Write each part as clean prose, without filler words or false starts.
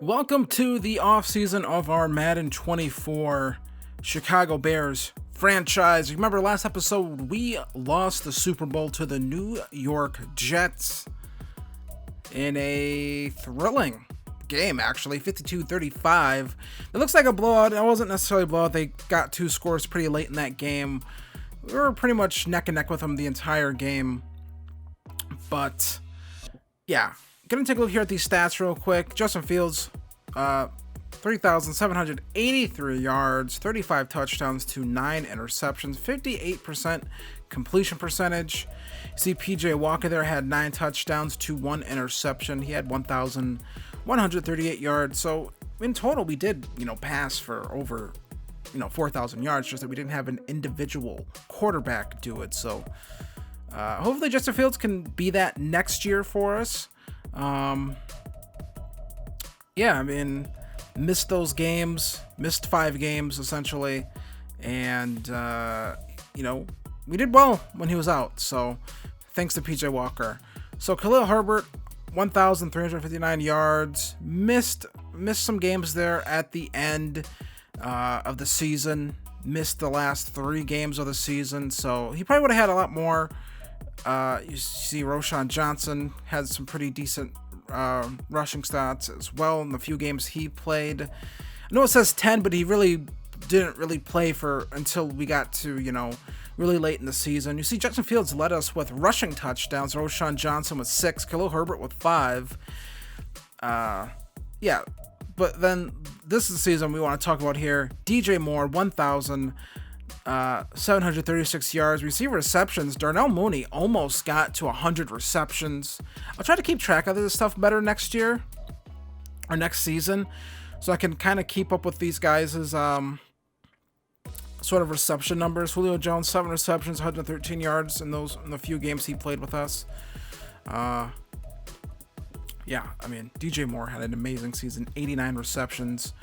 Welcome to the offseason of our Madden 24 Chicago Bears franchise. Remember last episode we lost the Super Bowl to the New York Jets in a thrilling game, actually, 52-35. It looks like a blowout. It wasn't necessarily a blowout. They got two scores pretty late in that game. We were pretty much neck and neck with them the entire game. But yeah, gonna take a look here at these stats real quick. Justin Fields, 3,783 yards, 35 touchdowns to 9 interceptions, 58% completion percentage. You see PJ Walker there had 9 touchdowns to 1 interception. He had 1,138 yards. So in total, we did, pass for over, 4,000 yards, just that we didn't have an individual quarterback do it. So hopefully Justin Fields can be that next year for us. Missed those games, missed 5 games essentially, and we did well when he was out, so thanks to PJ Walker. So Khalil Herbert, 1,359 yards, missed some games there at the end of the season, missed the last 3 games of the season, so he probably would have had a lot more. You see Roschon Johnson had some pretty decent rushing stats as well in the few games he played. I know it says 10, but he really didn't really play until we got to, really late in the season. You see Justin Fields led us with rushing touchdowns. Roschon Johnson with 6, Khalil Herbert with 5. But then this is the season we want to talk about here. DJ Moore, 1,736 yards. Receiver receptions. Darnell Mooney almost got to 100 receptions. I'll try to keep track of this stuff better next year or next season, so I can kind of keep up with these guys' sort of reception numbers. Julio Jones, 7 receptions, 113 yards in the few games he played with us. DJ Moore had an amazing season. 89 receptions,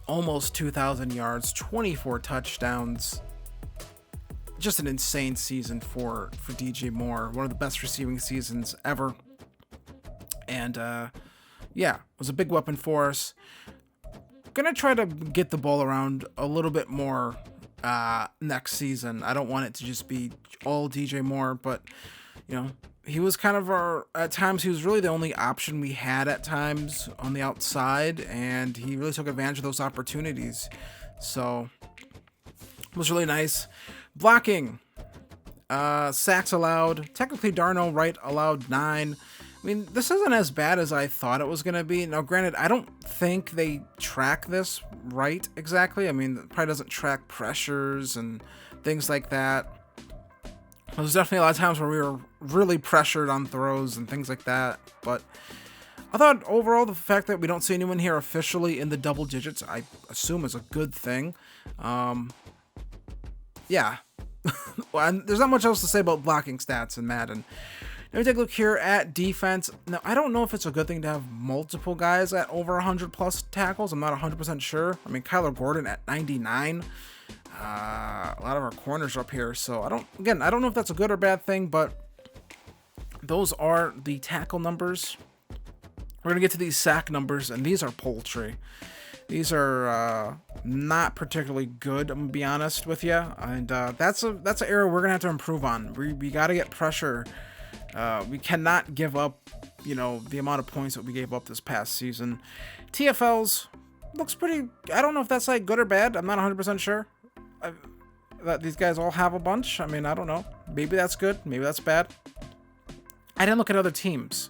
almost 2,000 yards, 24 touchdowns. Just an insane season for DJ Moore. One of the best receiving seasons ever. And was a big weapon for us. Gonna try to get the ball around a little bit more next season. I don't want it to just be all DJ Moore, but he was kind of at times he was really the only option we had at times on the outside, and he really took advantage of those opportunities. So it was really nice. Blocking, sacks allowed. Technically Darnell Wright allowed 9. I mean, this isn't as bad as I thought it was going to be. Now, granted, I don't think they track this right exactly. I mean, it probably doesn't track pressures and things like that. There's definitely a lot of times where we were really pressured on throws and things like that. But I thought overall the fact that we don't see anyone here officially in the double digits, I assume is a good thing. Well, there's not much else to say about blocking stats in Madden. Let me take a look here at defense. Now, I don't know if it's a good thing to have multiple guys at over 100 plus tackles. I'm not 100% sure. I mean, Kyler Gordon at 99. A lot of our corners are up here, so I don't know if that's a good or bad thing, but those are the tackle numbers. We're going to get to these sack numbers, and these are poultry. These are not particularly good, I'm going to be honest with you, and that's an area we're going to have to improve on. We got to get pressure. We cannot give up, the amount of points that we gave up this past season. TFLs looks pretty, I don't know if that's like good or bad. I'm not 100% sure. That these guys all have a bunch. I mean, I don't know. Maybe that's good. Maybe that's bad. I didn't look at other teams,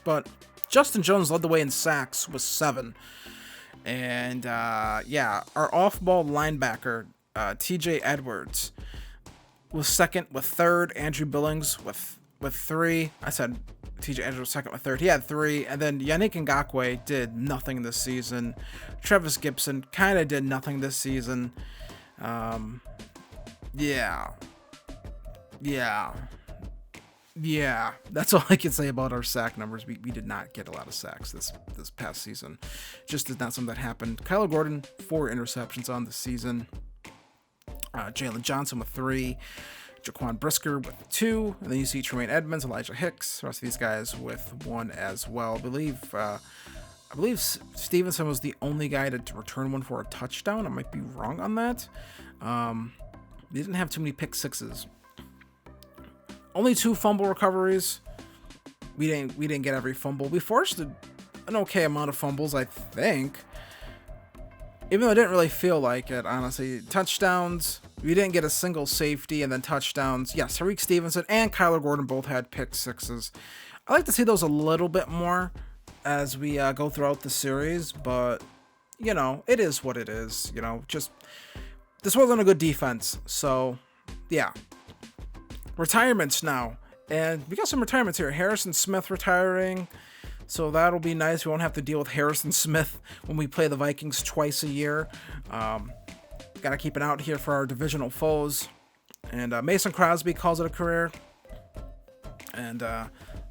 but Justin Jones led the way in sacks with 7. And our off-ball linebacker, TJ Edwards, was second with 3rd. Andrew Billings with 3. I said TJ Edwards was second with 3rd. He had 3. And then Yannick Ngakoue did nothing this season. Travis Gibson kind of did nothing this season. That's all I can say about our sack numbers. We did not get a lot of sacks this past season. Just is not something that happened. Kyler Gordon, 4 interceptions on the season. Jalen Johnson with 3. Jaquan Brisker with 2. And then you see Tremaine Edmonds, Elijah Hicks, the rest of these guys with 1 as well. I believe I believe Stevenson was the only guy to return one for a touchdown. I might be wrong on that. He didn't have too many pick sixes. Only 2 fumble recoveries. We didn't get every fumble. We forced an okay amount of fumbles, I think. Even though I didn't really feel like it, honestly. Touchdowns, we didn't get a single safety, and then touchdowns. Yes, Tariq Stevenson and Kyler Gordon both had pick sixes. I like to see those a little bit more as we go throughout the series, but, you know, it is what it is. You know, just, this wasn't a good defense, so, yeah. Retirements now, and we got some retirements here. Harrison Smith retiring, so that'll be nice. We won't have to deal with Harrison Smith when we play the Vikings twice a year. Got to keep an eye out here for our divisional foes. And Mason Crosby calls it a career. And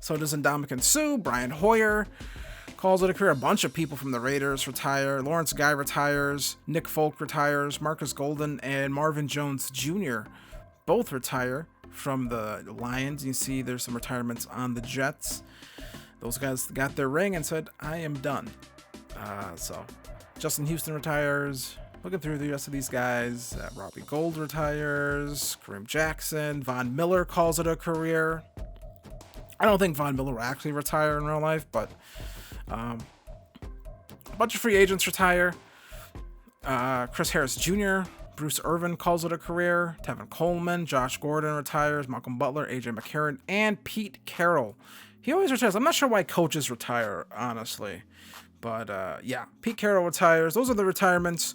so does Ndamukong Suh. Brian Hoyer calls it a career. A bunch of people from the Raiders retire. Lawrence Guy retires. Nick Folk retires. Marcus Golden and Marvin Jones Jr. both retire from the Lions. You see there's some retirements on the Jets. Those guys got their ring and said, I am done. So Justin Houston retires. Looking through the rest of these guys, Robbie Gould retires. Kareem Jackson. Von Miller calls it a career. I don't think Von Miller will actually retire in real life, but a bunch of free agents retire. Chris Harris Jr., Bruce Irvin calls it a career. Tevin Coleman, Josh Gordon retires. Malcolm Butler, AJ McCarron, and Pete Carroll. He always retires. I'm not sure why coaches retire, honestly. But, yeah, Pete Carroll retires. Those are the retirements.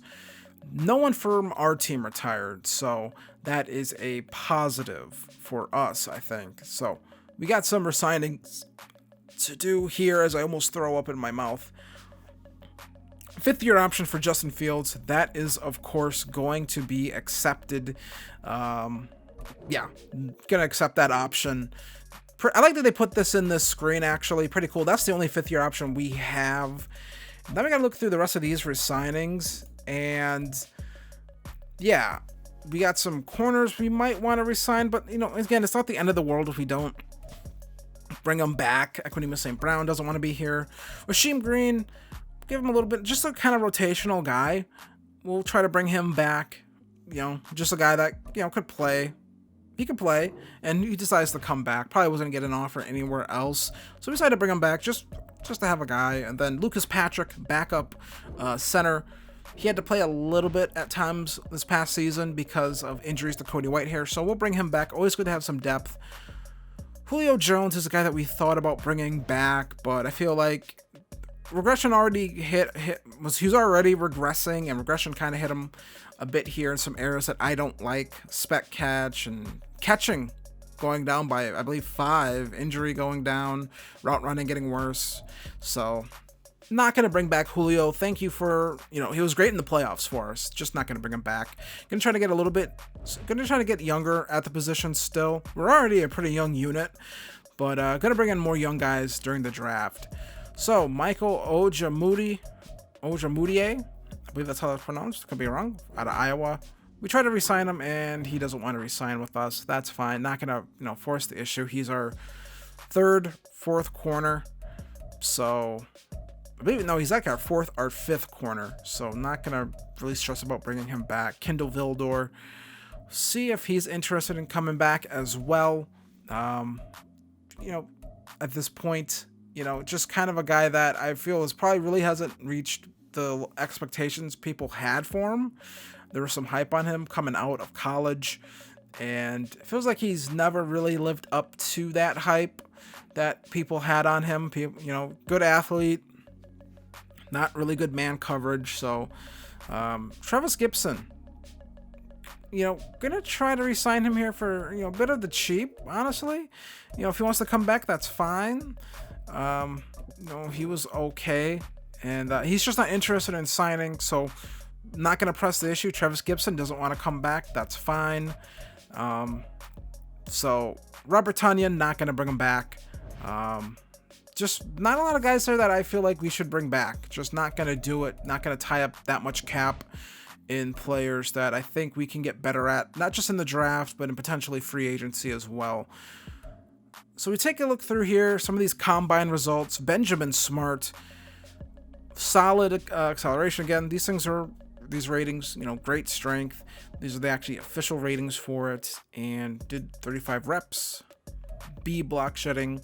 No one from our team retired, so that is a positive for us, I think. So we got some resignings to do here as I almost throw up in my mouth. 5th-year option for Justin Fields. That is, of course, going to be accepted. Yeah, gonna accept that option. I like that they put this in this screen, actually. Pretty cool. That's the only 5th-year option we have. Then we gotta look through the rest of these resignings. And, yeah, we got some corners we might want to resign. But, you know, again, it's not the end of the world if we don't bring them back. Equanimeous St. Brown doesn't want to be here. Rasheem Green, give him a little bit, just a kind of rotational guy. We'll try to bring him back. You know, just a guy that, you know, could play. He could play, and he decides to come back. Probably wasn't going to get an offer anywhere else. So we decided to bring him back just to have a guy. And then Lucas Patrick, backup center. He had to play a little bit at times this past season because of injuries to Cody Whitehair. So we'll bring him back. Always good to have some depth. Julio Jones is a guy that we thought about bringing back, but I feel like regression already he was already regressing, and regression kind of hit him a bit here in some areas that I don't like. Spec catch and catching going down by, I believe, 5. Injury going down. Route running getting worse. So not going to bring back Julio. Thank you for, you know, he was great in the playoffs for us. Just not going to bring him back. Going to try to get younger at the position still. We're already a pretty young unit, but going to bring in more young guys during the draft. So, Michael Ojemudia, I believe that's how it's pronounced, could be wrong, out of Iowa. We tried to re-sign him, and he doesn't want to re-sign with us. That's fine. Not going to, you know, force the issue. He's our 3rd, 4th corner. So, I believe, no, he's like our 4th or 5th corner. So, not going to really stress about bringing him back. Kendall Vildor. See if he's interested in coming back as well. You know, at this point, you know, just kind of a guy that I feel is probably really hasn't reached the expectations people had for him. There was some hype on him coming out of college, and it feels like he's never really lived up to that hype that people had on him. People, you know, good athlete, not really good man coverage. So, Travis Gibson, you know, gonna try to re-sign him here for, you know, a bit of the cheap, honestly. You know, if he wants to come back, that's fine. You know, he was okay, and he's just not interested in signing, so not going to press the issue. Travis Gibson doesn't want to come back. That's fine. So Robert Tonyan, not going to bring him back. Just not a lot of guys there that I feel like we should bring back. Just not going to do it. Not going to tie up that much cap in players that I think we can get better at, not just in the draft, but in potentially free agency as well. So we take a look through here, some of these combine results. Benjamin Smart, solid acceleration. Again, these ratings, great strength. These are the actually official ratings for it, and did 35 reps. B block shedding.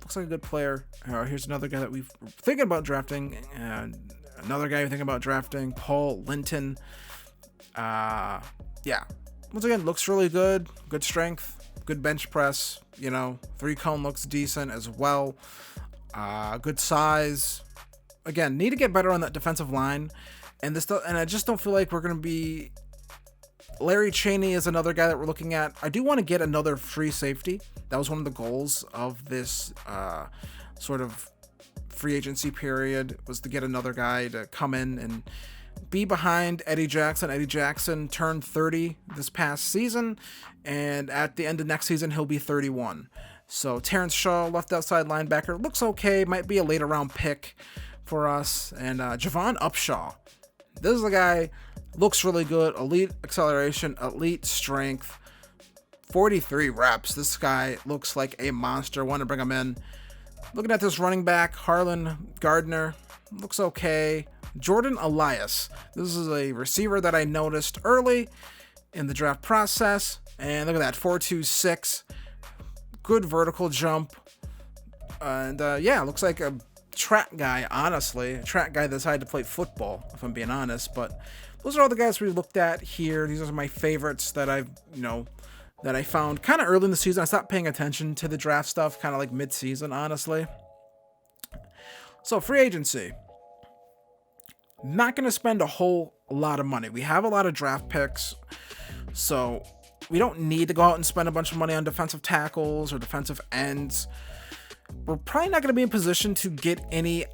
Looks like a good player. Here's another guy that we've thinking about drafting, and another guy we're thinking about drafting, Paul Linton. Yeah. Once again, looks really good. Good strength. Good bench press. 3-cone looks decent as well. Good size. Again, need to get better on that defensive line. And I just don't feel like we're going to be... Larry Cheney is another guy that we're looking at. I do want to get another free safety. That was one of the goals of this sort of free agency period, was to get another guy to come in and be behind Eddie Jackson. Eddie Jackson turned 30 this past season, and at the end of next season, he'll be 31. So Terrence Shaw, left outside linebacker, looks okay. Might be a later round pick for us. And Javon Upshaw. This is a guy, looks really good. Elite acceleration, elite strength, 43 reps. This guy looks like a monster. Want to bring him in. Looking at this running back, Harlan Gardner, looks okay. Jordan Elias. This is a receiver that I noticed early in the draft process. And look at that, 4.26. Good vertical jump. And yeah, looks like a track guy, honestly. A track guy that decided to play football, if I'm being honest. But those are all the guys we looked at here. These are my favorites that I've, that I found kind of early in the season. I stopped paying attention to the draft stuff kind of like mid-season, honestly. So, free agency. Not going to spend a whole lot of money. We have a lot of draft picks, so we don't need to go out and spend a bunch of money on defensive tackles or defensive ends. We're probably not going to be in position to get any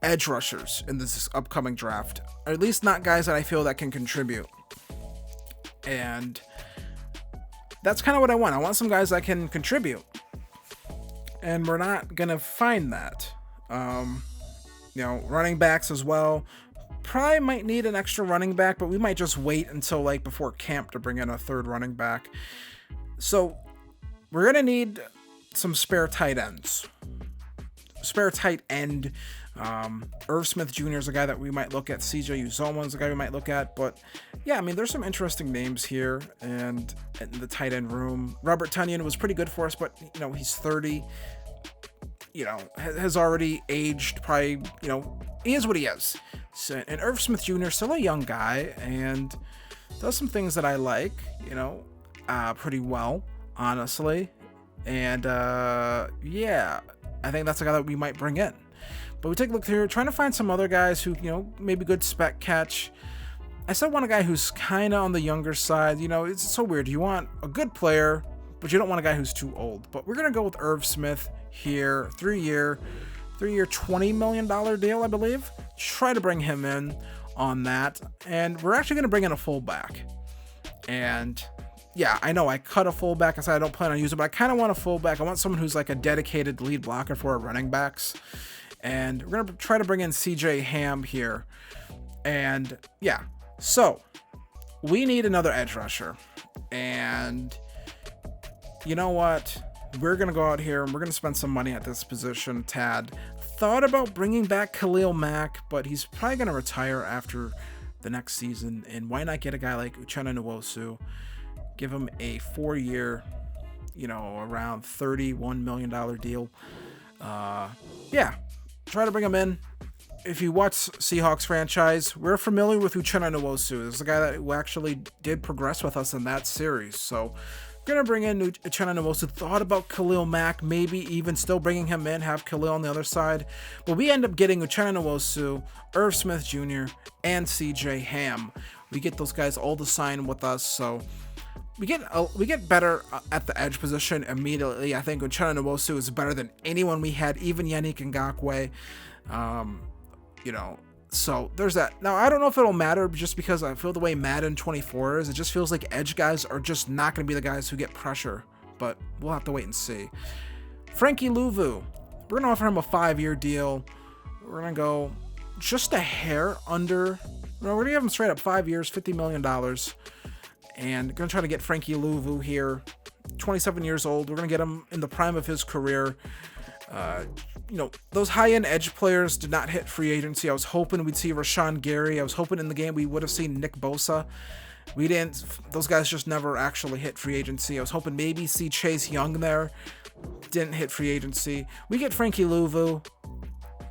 edge rushers in this upcoming draft, or at least not guys that I feel that can contribute. And that's kind of what I want. I want some guys that can contribute, and we're not going to find that. Running backs as well. Probably might need an extra running back, but we might just wait until like before camp to bring in a third running back. So we're going to need some spare tight ends. Spare tight end. Irv Smith Jr. is a guy that we might look at. CJ Uzoma is a guy we might look at. But yeah, I mean, there's some interesting names here and in the tight end room. Robert Tonyan was pretty good for us, but he's 30. Has already aged. Probably, he is what he is. So, and Irv Smith Jr. still a young guy and does some things that I like, pretty well, honestly. And yeah, I think that's a guy that we might bring in. But we take a look here, trying to find some other guys who, maybe good spec catch. I still want a guy who's kind of on the younger side. It's so weird. You want a good player, but you don't want a guy who's too old. But we're going to go with Irv Smith here, 3-year, $20 million deal, I believe. Try to bring him in on that. And we're actually going to bring in a fullback. And yeah, I know I cut a fullback. I said I don't plan on using it, but I kind of want a fullback. I want someone who's like a dedicated lead blocker for our running backs. And we're going to try to bring in CJ Ham here. And yeah, so we need another edge rusher. And you know what? We're going to go out here and we're going to spend some money at this position, tad. Thought about bringing back Khalil Mack, but he's probably going to retire after the next season. And why not get a guy like Uchenna Nwosu? Give him a 4-year, around $31 million deal. Yeah, try to bring him in. If you watch Seahawks franchise, we're familiar with Uchenna Nwosu. This is a guy that who actually did progress with us in that series. So we're going to bring in Uchenna Nwosu. Thought about Khalil Mack, maybe even still bringing him in, have Khalil on the other side. But we end up getting Uchenna Nwosu, Irv Smith Jr., and CJ Ham. We get those guys all to sign with us, so we get better at the edge position immediately. I think Uchenna Nwosu is better than anyone we had, even Yannick Ngakoue. So there's that. Now, I don't know if it'll matter just because I feel the way Madden 24 is. It just feels like edge guys are just not going to be the guys who get pressure. But we'll have to wait and see. Frankie Louvu. We're going to offer him a 5-year deal. We're going to go just a hair under. No, we're going to give him straight up 5 years, $50 million. And going to try to get Frankie Louvu here. 27 years old. We're going to get him in the prime of his career. You know, those high-end edge players did not hit free agency. I was hoping we'd see Rashawn Gary. I was hoping in the game we would have seen Nick Bosa. We didn't. Those guys just never actually hit free agency. I was hoping maybe see Chase Young there. Didn't hit free agency. We get Frankie Louvu.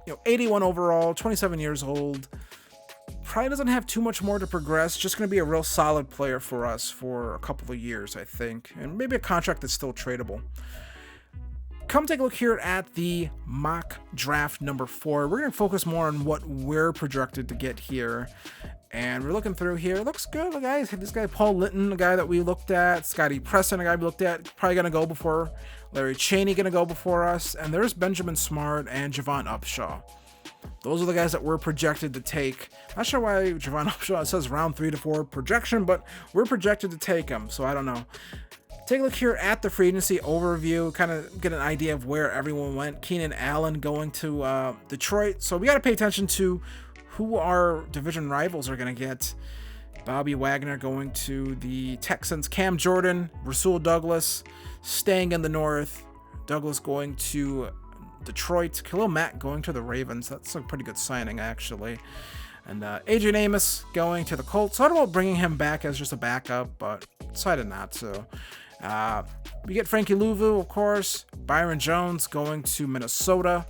You know, 81 overall, 27 years old. Probably doesn't have too much more to progress. Just going to be a real solid player for us for a couple of years, I think. And maybe a contract that's still tradable. Come take a look here at the mock draft number 4. We're going to focus more on what we're projected to get here. And we're looking through here. It looks good, guys. This guy, Paul Linton, the guy that we looked at. Scotty Preston, a guy we looked at. Probably going to go before. Larry Cheney going to go before us. And there's Benjamin Smart and Javon Upshaw. Those are the guys that we're projected to take. Not sure why Javon Upshaw says round 3 to 4 projection, but we're projected to take him. So I don't know. Take a look here at the free agency overview, kind of get an idea of where everyone went. Keenan Allen going to Detroit. So we got to pay attention to who our division rivals are going to get. Bobby Wagner going to the Texans. Cam Jordan, Rasul Douglas staying in the North. Douglas going to Detroit. Khalil Mack going to the Ravens. That's a pretty good signing, actually. And Adrian Amos going to the Colts. Thought about bringing him back as just a backup, but decided not to. We get Frankie Louvu, of course. Byron Jones going to Minnesota.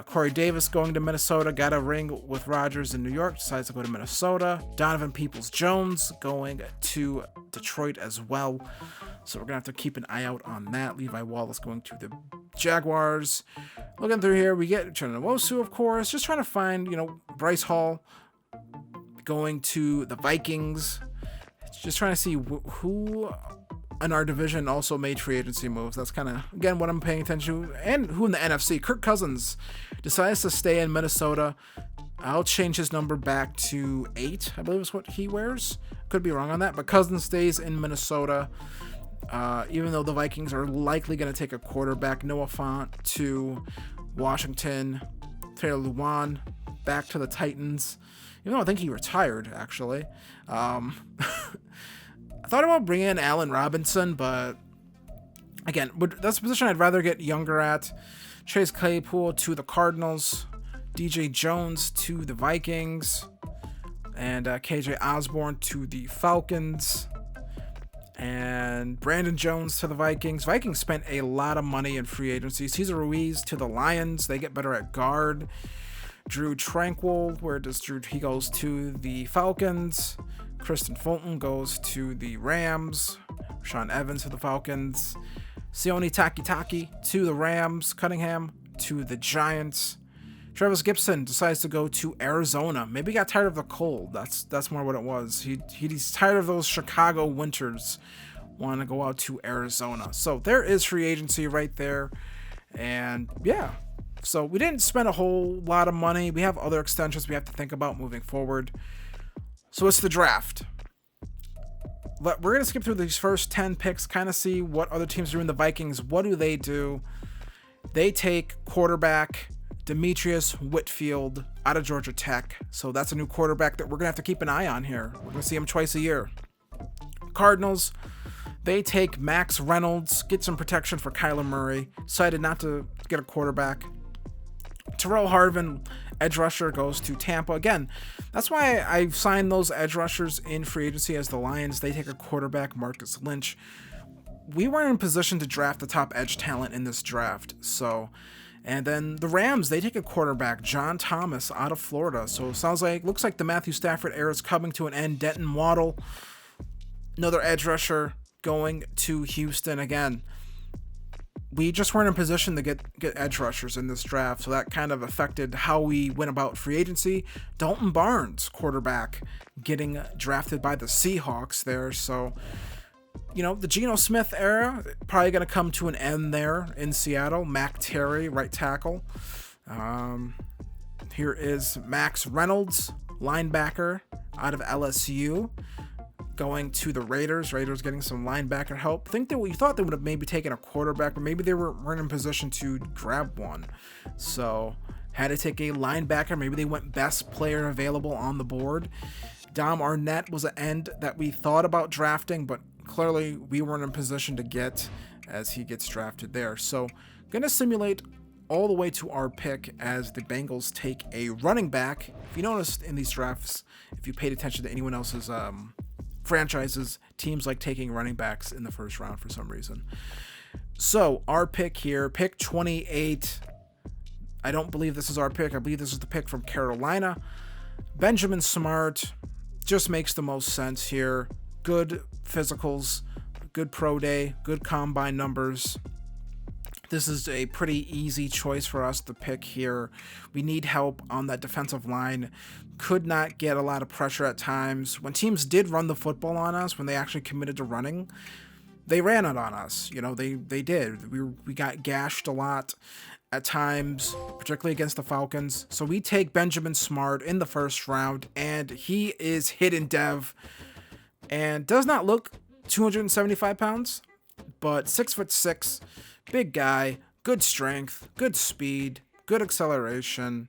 Corey Davis going to Minnesota. Got a ring with Rodgers in New York. Decides to go to Minnesota. Donovan Peoples-Jones going to Detroit as well. So we're going to have to keep an eye out on that. Levi Wallace going to the Jaguars. Looking through here, we get Chernowosu, of course. Just trying to find, Bryce Hall going to the Vikings. Just trying to see who in our division also made free agency moves. That's kind of, again, what I'm paying attention to. And who in the NFC. Kirk Cousins decides to stay in Minnesota. I'll change his number back to 8, I believe is what he wears. Could be wrong on that, but Cousins stays in Minnesota. Even though the Vikings are likely going to take a quarterback. Noah Fant to Washington. Taylor Lewan back to the Titans. Even though I think he retired, actually. I thought about bringing in Allen Robinson, but again, that's a position I'd rather get younger at. Chase Claypool to the Cardinals. DJ Jones to the Vikings. And KJ Osborne to the Falcons. And Brandon Jones to the Vikings. Vikings spent a lot of money in free agency. Cesar Ruiz to the Lions. They get better at guard. Drew Tranquill, where does Drew? He goes to the Falcons. Kristen Fulton goes to the Rams. Sean Evans to the Falcons. Sione Takitaki to the Rams. Cunningham to the Giants. Travis Gibson decides to go to Arizona. Maybe he got tired of the cold. That's more what it was. He's tired of those Chicago winters. Want to go out to Arizona. So there is free agency right there. And yeah. So we didn't spend a whole lot of money. We have other extensions we have to think about moving forward. So it's the draft. We're going to skip through these first 10 picks, kind of see what other teams are doing. The Vikings, what do? They take quarterback Demetrius Whitfield out of Georgia Tech. So that's a new quarterback that we're going to have to keep an eye on here. We're going to see him twice a year. Cardinals, they take Max Reynolds, get some protection for Kyler Murray. Decided not to get a quarterback. Terrell Harvin, edge rusher, goes to Tampa. Again, that's why I signed those edge rushers in free agency as the Lions. They take a quarterback, Marcus Lynch. We weren't in position to draft the top edge talent in this draft. So, and then the Rams, they take a quarterback, John Thomas, out of Florida. So it looks like the Matthew Stafford era is coming to an end. Denton Waddle, another edge rusher, going to Houston again. We just weren't in position to get edge rushers in this draft, so that kind of affected how we went about free agency. Dalton Barnes, quarterback, getting drafted by the Seahawks there. So, the Geno Smith era probably going to come to an end there in Seattle. Mac Terry, right tackle. Here is Max Reynolds, linebacker out of LSU. Going to the Raiders. Raiders getting some linebacker help. Think that we thought they would have maybe taken a quarterback, but maybe they weren't in position to grab one. So had to take a linebacker. Maybe they went best player available on the board. Dom Arnett was an end that we thought about drafting, but clearly we weren't in position to get as he gets drafted there. So going to simulate all the way to our pick as the Bengals take a running back. If you noticed in these drafts, if you paid attention to anyone else's franchises, teams like taking running backs in the first round for some reason. So our pick here, pick 28. I don't believe this is our pick. I believe this is the pick from Carolina. Benjamin Smart just makes the most sense here. Good physicals, good pro day, good combine numbers. This is a pretty easy choice for us to pick here. We need help on that defensive line. Could not get a lot of pressure at times. When teams did run the football on us, when they actually committed to running, they ran it on us. You know, they did. We got gashed a lot at times, particularly against the Falcons. So we take Benjamin Smart in the first round, and he is hidden dev and does not look 275 pounds, but 6'6", big guy, good strength, good speed, good acceleration.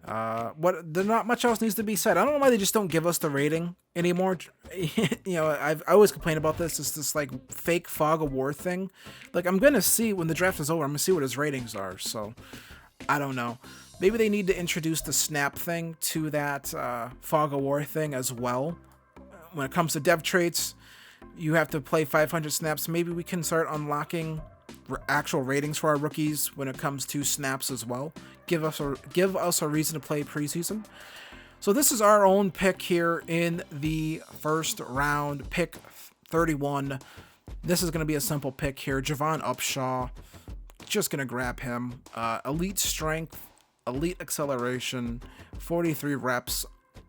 Not much else needs to be said. I don't know why they just don't give us the rating anymore. You know, I always complain about this. It's this like fake fog of war thing. Like, I'm gonna see when the draft is over, I'm gonna see what his ratings are. So I don't know. Maybe they need to introduce the snap thing to that fog of war thing as well. When it comes to dev traits, you have to play 500 snaps. Maybe we can start unlocking actual ratings for our rookies when it comes to snaps as well. Give us a reason to play preseason. So this is our own pick here in the first round, pick 31. This is going to be a simple pick here. Javon Upshaw, just going to grab him. Elite strength, elite acceleration, 43 reps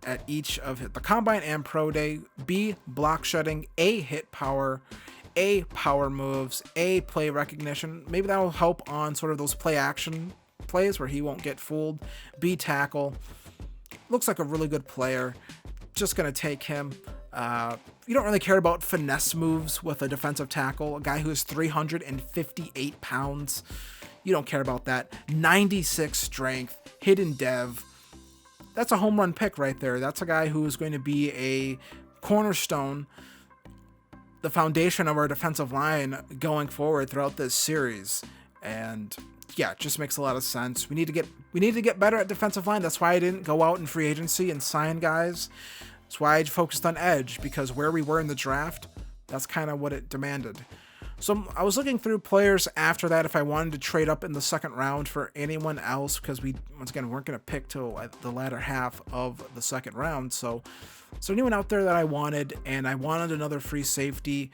at each of the combine and pro day. B, block shedding, A, hit power, A, power moves, A, play recognition. Maybe that will help on sort of those play action plays where he won't get fooled. B, tackle. Looks like a really good player. Just going to take him. You don't really care about finesse moves with a defensive tackle, a guy who is 358 pounds. You don't care about that. 96 strength, hidden dev. That's a home run pick right there. That's a guy who is going to be a cornerstone, the foundation of our defensive line going forward throughout this series. And yeah, it just makes a lot of sense. We need to get better at defensive line. That's why I didn't go out in free agency and sign guys. That's why I focused on edge, because where we were in the draft, that's kind of what it demanded. So I was looking through players after that if I wanted to trade up in the second round for anyone else, because we, once again, weren't going to pick till the latter half of the second round. So anyone out there that I wanted, and I wanted another free safety.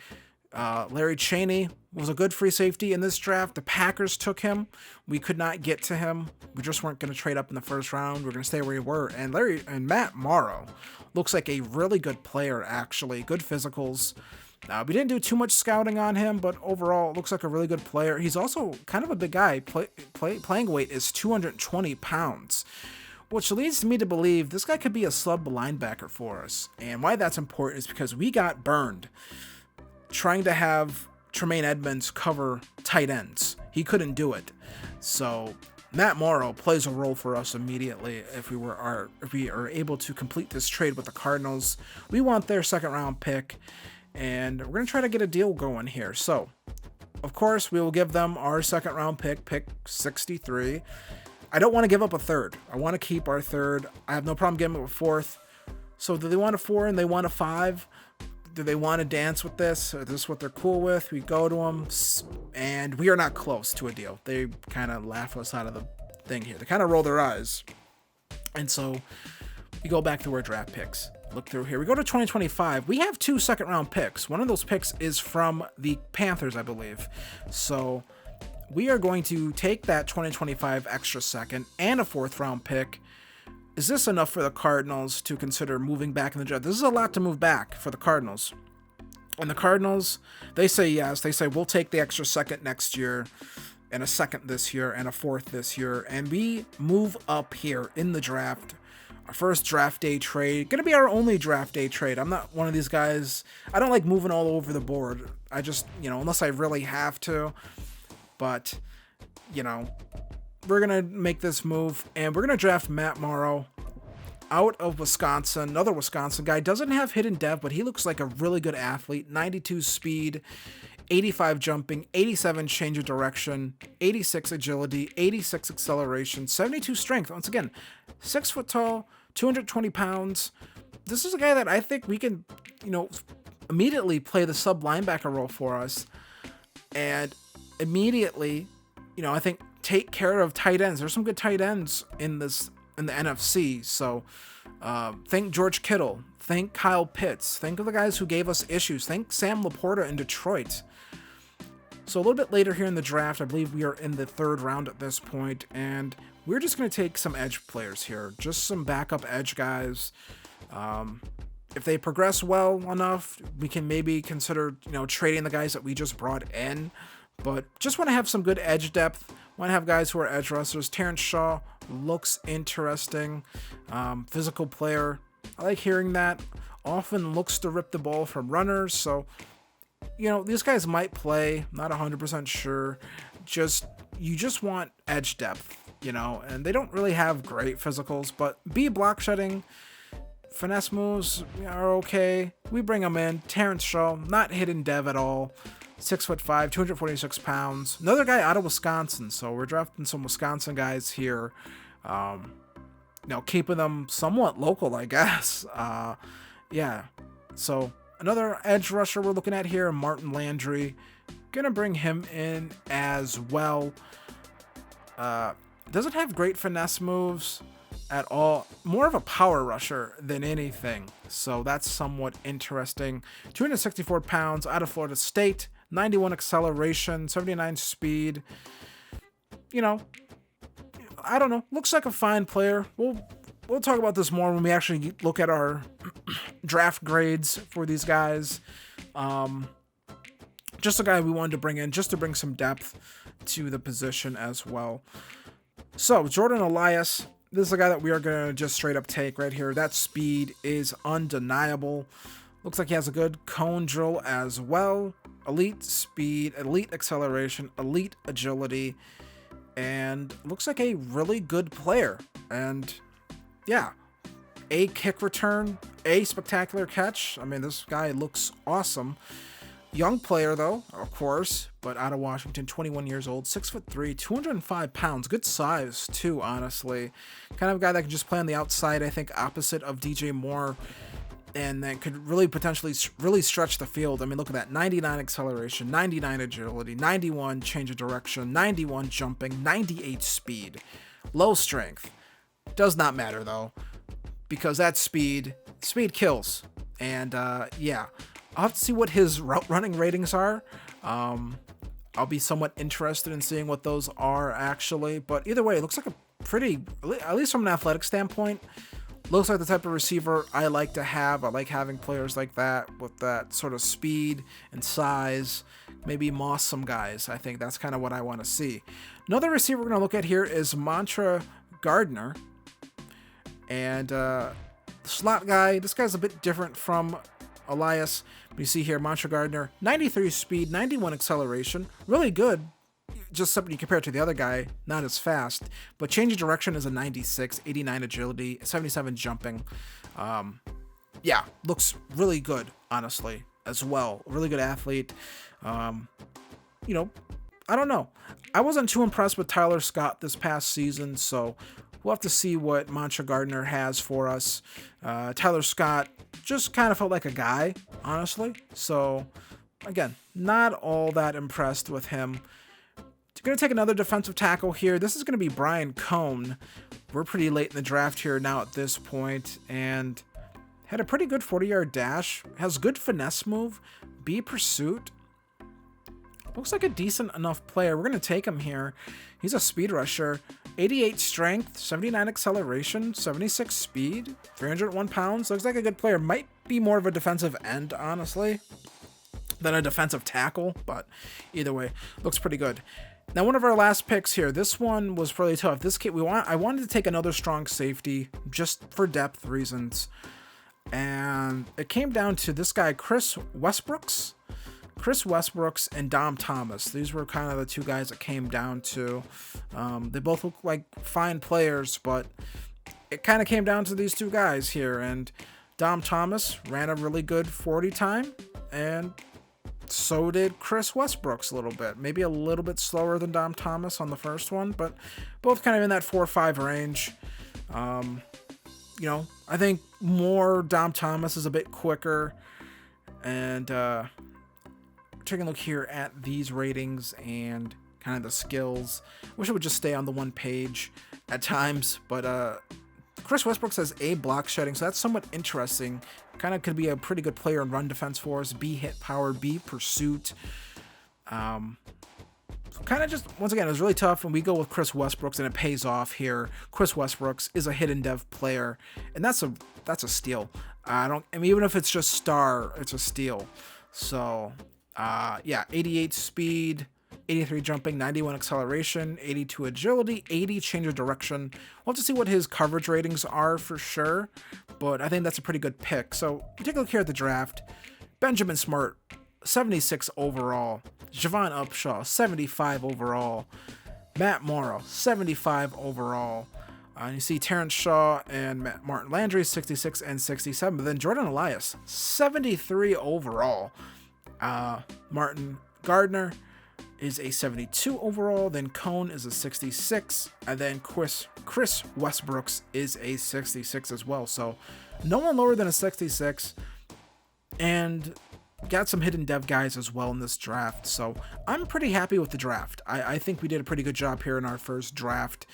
Larry Cheney was a good free safety in this draft. The Packers took him. We could not get to him. We just weren't going to trade up in the first round. We're going to stay where we were. And Matt Morrow looks like a really good player, actually. Good physicals. We didn't do too much scouting on him, but overall, it looks like a really good player. He's also kind of a big guy. Playing weight is 220 pounds, which leads me to believe this guy could be a sub linebacker for us. And why that's important is because we got burned trying to have Tremaine Edmonds cover tight ends. He couldn't do it. So Matt Morrow plays a role for us immediately if we are able to complete this trade with the Cardinals. We want their second round pick, and we're going to try to get a deal going here. So, of course, we will give them our second round pick 63. I don't want to give up a third. I want to keep our third. I have no problem giving up a fourth. So do they want a 4 and they want a 5? Do they want to dance with this? Is this what they're cool with? We go to them, and we are not close to a deal. They kind of laugh us out of the thing here. They kind of roll their eyes. And so we go back to our draft picks. Look through here. We go to 2025. We have 2 second-round picks. One of those picks is from the Panthers, I believe. So we are going to take that 2025 extra second and a 4th-round pick. Is this enough for the Cardinals to consider moving back in the draft? This is a lot to move back for the Cardinals. And the Cardinals, they say yes. They say, we'll take the extra second next year, and a second this year, and a 4th this year. And we move up here in the draft. Our first draft day trade. Going to be our only draft day trade. I'm not one of these guys. I don't like moving all over the board. I just, unless I really have to. But, we're going to make this move, and we're going to draft Matt Morrow out of Wisconsin. Another Wisconsin guy. Doesn't have hidden dev, but he looks like a really good athlete. 92 speed, 85 jumping, 87 change of direction, 86 agility, 86 acceleration, 72 strength. Once again, 6 foot tall, 220 pounds. This is a guy that I think we can, immediately play the sub linebacker role for us, and immediately, I think take care of tight ends. There's some good tight ends in the NFC. So think George Kittle, think Kyle Pitts, think of the guys who gave us issues. Think Sam Laporta in Detroit. So a little bit later here in the draft, I believe we are in the 3rd round at this point, and we're just going to take some edge players here, just some backup edge guys. If they progress well enough, we can maybe consider, trading the guys that we just brought in. But just want to have some good edge depth. Want to have guys who are edge rushers. Terrence Shaw looks interesting. Physical player. I like hearing that. Often looks to rip the ball from runners. So, these guys might play. Not 100% sure. You just want edge depth, and they don't really have great physicals. But B block shedding. Finesse moves are okay. We bring them in. Terrence Shaw, not hidden dev at all. 6'5", 246 pounds. Another guy out of Wisconsin, so we're drafting some Wisconsin guys here. Keeping them somewhat local, I guess. Yeah. So another edge rusher we're looking at here, Martin Landry. Gonna bring him in as well. Doesn't have great finesse moves at all. More of a power rusher than anything. So that's somewhat interesting. 264 pounds, out of Florida State. 91 acceleration, 79 speed. I don't know. Looks like a fine player. We'll talk about this more when we actually look at our draft grades for these guys. Just a guy we wanted to bring in just to bring some depth to the position as well. So Jordan Elias, this is a guy that we are going to just straight up take right here. That speed is undeniable. Looks like he has a good cone drill as well. Elite speed, elite acceleration, elite agility, and looks like a really good player. And yeah, a kick return, a spectacular catch. I mean, this guy looks awesome. Young player though, of course, but out of Washington, 21 years old, 6'3", 205 pounds. Good size too, honestly. Kind of a guy that can just play on the outside, I think, opposite of DJ Moore, and that could really potentially really stretch the field. I mean, look at that. 99 acceleration, 99 agility, 91 change of direction, 91 jumping, 98 speed. Low strength. Does not matter though, because that speed kills. And yeah, I'll have to see what his route running ratings are. I'll be somewhat interested in seeing what those are actually. But either way, it looks like a pretty, at least from an athletic standpoint, looks like the type of receiver I like to have. I like having players like that with that sort of speed and size. Maybe moss some guys. I think that's kind of what I want to see. Another receiver we're going to look at here is Mantra Gardner. And slot guy. This guy's a bit different from Elias. You see here, Mantra Gardner, 93 speed, 91 acceleration. Really good. Just something you compare to the other guy, not as fast. But change of direction is a 96, 89 agility, 77 jumping. Yeah, looks really good, honestly, as well. Really good athlete. I don't know. I wasn't too impressed with Tyler Scott this past season, so we'll have to see what Mantra Gardner has for us. Tyler Scott just kind of felt like a guy, honestly. So, again, not all that impressed with him. Going to take another defensive tackle here. This is going to be Brian Cone. We're pretty late in the draft here now at this point, and had a pretty good 40-yard dash. Has good finesse move. B pursuit. Looks like a decent enough player. We're going to take him here. He's a speed rusher. 88 strength, 79 acceleration, 76 speed, 301 pounds. Looks like a good player. Might be more of a defensive end, honestly, than a defensive tackle, but either way, looks pretty good. Now, one of our last picks here. This one was really tough. This kid, I wanted to take another strong safety just for depth reasons, and it came down to this guy, Chris Westbrooks, and Dom Thomas. These were kind of the two guys that came down to. They both look like fine players, but it kind of came down to these two guys here. And Dom Thomas ran a really good 40 time, and So did Chris Westbrook's a little bit. Maybe a little bit slower than Dom Thomas on the first one, but both kind of in that 4-5 range. I think more Dom Thomas is a bit quicker. And taking a look here at these ratings and kind of the skills. Wish it would just stay on the one page at times, but Chris Westbrook says A, block shedding, so that's somewhat interesting. Kind of could be a pretty good player in run defense for us. B, hit power. B, pursuit. So kind of just, once again, it was really tough, and we go with Chris Westbrook, and it pays off here. Chris Westbrook is a hidden dev player, and that's a steal. Even if it's just star, it's a steal. So, 88 speed, 83 jumping, 91 acceleration, 82 agility, 80 change of direction. We'll have to see what his coverage ratings are for sure, but I think that's a pretty good pick. So take a look here at the draft. Benjamin Smart, 76 overall. Javon Upshaw, 75 overall. Matt Morrow, 75 overall. And you see Terrence Shaw and Martin Landry, 66 and 67. But then Jordan Elias, 73 overall. Martin Gardner is a 72 overall. Then Cone is a 66. And then Chris Westbrooks is a 66 as well. So no one lower than a 66. And got some hidden dev guys as well in this draft. So I'm pretty happy with the draft. I think we did a pretty good job here in our first draft.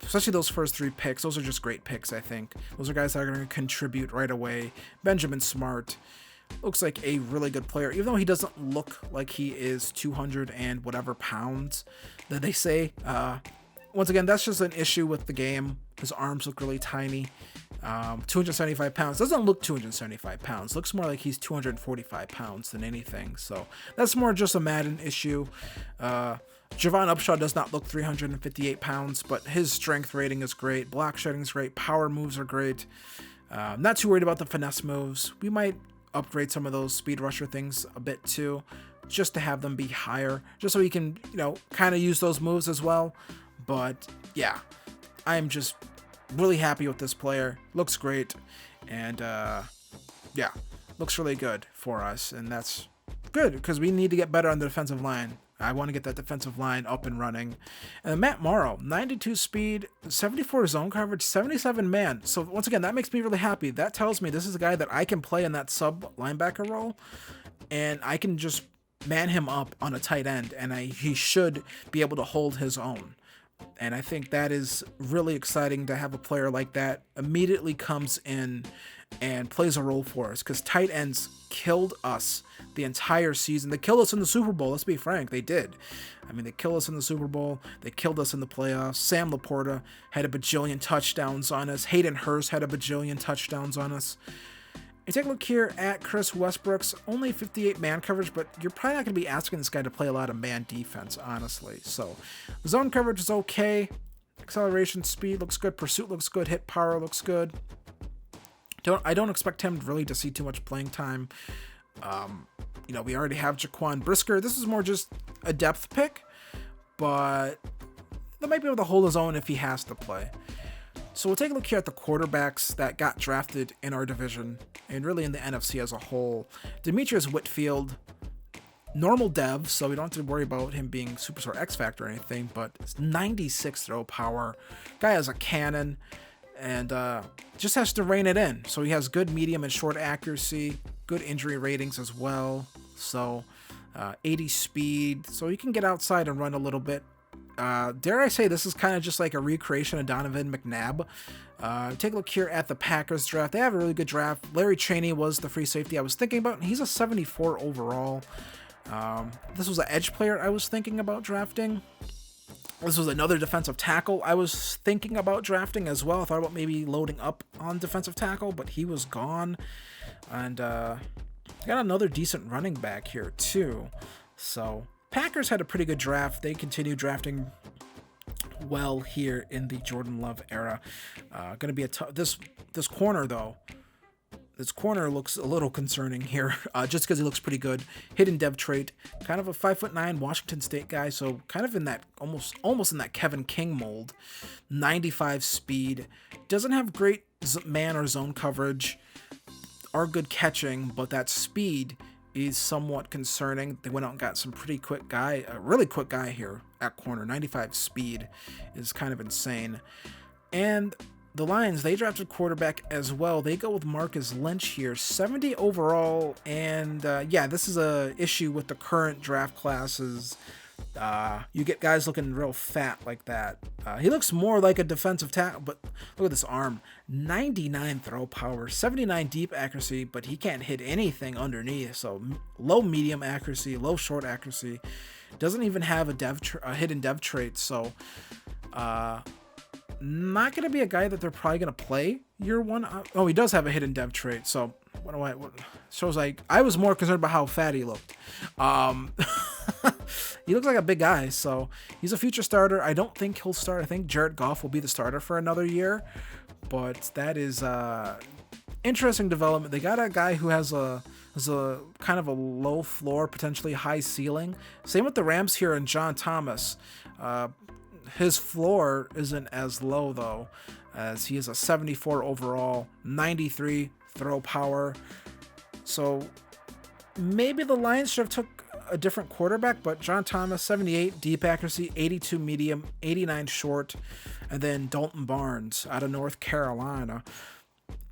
Especially those first 3 picks. Those are just great picks, I think. Those are guys that are going to contribute right away. Benjamin Smart looks like a really good player, even though he doesn't look like he is 200 and whatever pounds that they say. Once again, that's just an issue with the game. His arms look really tiny. 275 pounds. Doesn't look 275 pounds. Looks more like he's 245 pounds than anything. So that's more just a Madden issue. Javon Upshaw does not look 358 pounds, but his strength rating is great. Block shedding is great. Power moves are great. Not too worried about the finesse moves. We might upgrade some of those speed rusher things a bit too, just to have them be higher, just so we can, kind of use those moves as well. But yeah, I'm just really happy with this player. Looks great. And looks really good for us. And that's good because we need to get better on the defensive line. I want to get that defensive line up and running. And Matt Morrow, 92 speed, 74 zone coverage, 77 man. So once again, that makes me really happy. That tells me this is a guy that I can play in that sub linebacker role, and I can just man him up on a tight end, and he should be able to hold his own. And I think that is really exciting to have a player like that immediately comes in and plays a role for us, because tight ends killed us the entire season. They killed us in the Super Bowl. Let's be frank. They did. They killed us in the Super Bowl. They killed us in the playoffs. Sam Laporta had a bajillion touchdowns on us. Hayden Hurst had a bajillion touchdowns on us. You take a look here at Chris Westbrook's, only 58 man coverage, but you're probably not going to be asking this guy to play a lot of man defense, honestly. So zone coverage is okay. Acceleration, speed looks good. Pursuit looks good. Hit power looks good. I don't expect him really to see too much playing time. We already have Jaquan Brisker. This is more just a depth pick, but they might be able to hold his own if he has to play. So we'll take a look here at the quarterbacks that got drafted in our division and really in the NFC as a whole. Demetrius Whitfield, normal dev, so we don't have to worry about him being superstar X Factor or anything, but it's 96 throw power. Guy has a cannon and just has to rein it in. So he has good medium and short accuracy, good injury ratings as well. So 80 speed, so he can get outside and run a little bit. Dare I say this is kind of just like a recreation of Donovan McNabb. Take a look here at the Packers draft. They have a really good draft. Larry Cheney was the free safety I was thinking about, and he's a 74 overall. This was an edge player I was thinking about drafting. This was another defensive tackle I was thinking about drafting as well. I thought about maybe loading up on defensive tackle, but he was gone. And got another decent running back here too. So Packers had a pretty good draft. They continue drafting well here in the Jordan Love era. Going to be this corner though. This corner looks a little concerning here, just because he looks pretty good. Hidden dev trait, kind of a 5'9" Washington State guy, so kind of in that almost in that Kevin King mold. 95 speed, doesn't have great man or zone coverage, or good catching, but that speed is somewhat concerning. They went out and got some pretty quick guy, a really quick guy here at corner. 95 speed is kind of insane. And the Lions, they drafted quarterback as well. They go with Marcus Lynch here, 70 overall. And yeah, this is a issue with the current draft classes. You get guys looking real fat like that. He looks more like a defensive tackle, but look at this arm. 99 throw power, 79 deep accuracy, but he can't hit anything underneath. So low medium accuracy, low short accuracy. Doesn't even have a hidden dev trait. So not going to be a guy that they're probably going to play year one. Oh, he does have a hidden dev trait. So what shows like I was more concerned about how fat he looked. He looks like a big guy, so he's a future starter. I don't think he'll start. I think Jared Goff will be the starter for another year, but that is interesting development. They got a guy who has a kind of a low floor, potentially high ceiling. Same with the Rams here and John Thomas. His floor isn't as low though, as he is a 74 overall, 93 throw power. So maybe the Lions should have took a different quarterback, but John Thomas, 78 deep accuracy, 82 medium, 89 short, and then Dalton Barnes out of North Carolina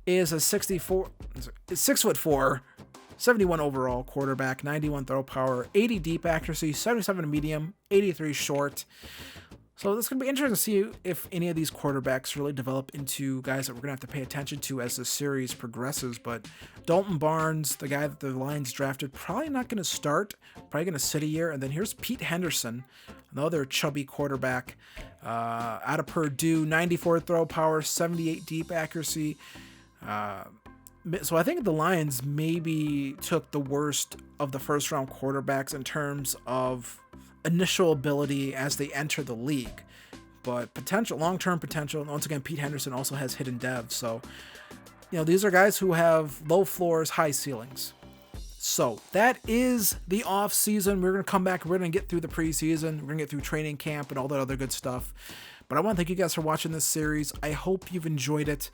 is a 6'4", 71 overall quarterback, 91 throw power, 80 deep accuracy, 77 medium, 83 short. So this is going to be interesting to see if any of these quarterbacks really develop into guys that we're going to have to pay attention to as the series progresses. But Dalton Barnes, the guy that the Lions drafted, probably not going to start, probably going to sit a year. And then here's Pete Henderson, another chubby quarterback out of Purdue, 94 throw power, 78 deep accuracy. So I think the Lions maybe took the worst of the first round quarterbacks in terms of initial ability as they enter the league, but potential, long-term potential. And once again, Pete Henderson also has hidden dev. So, these are guys who have low floors, high ceilings. So that is the off season. We're going to come back. We're going to get through the preseason. We're going to get through training camp and all that other good stuff. But I want to thank you guys for watching this series. I hope you've enjoyed it.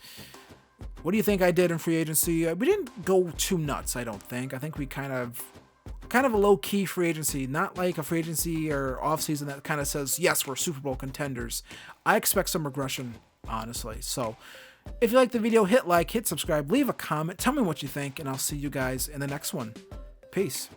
What do you think I did in free agency? We didn't go too nuts, I don't think. I think we kind of a low-key free agency, not like a free agency or offseason that kind of says, yes, we're Super Bowl contenders. I expect some regression, honestly. So if you like the video, hit like, hit subscribe, leave a comment, tell me what you think, and I'll see you guys in the next one. Peace.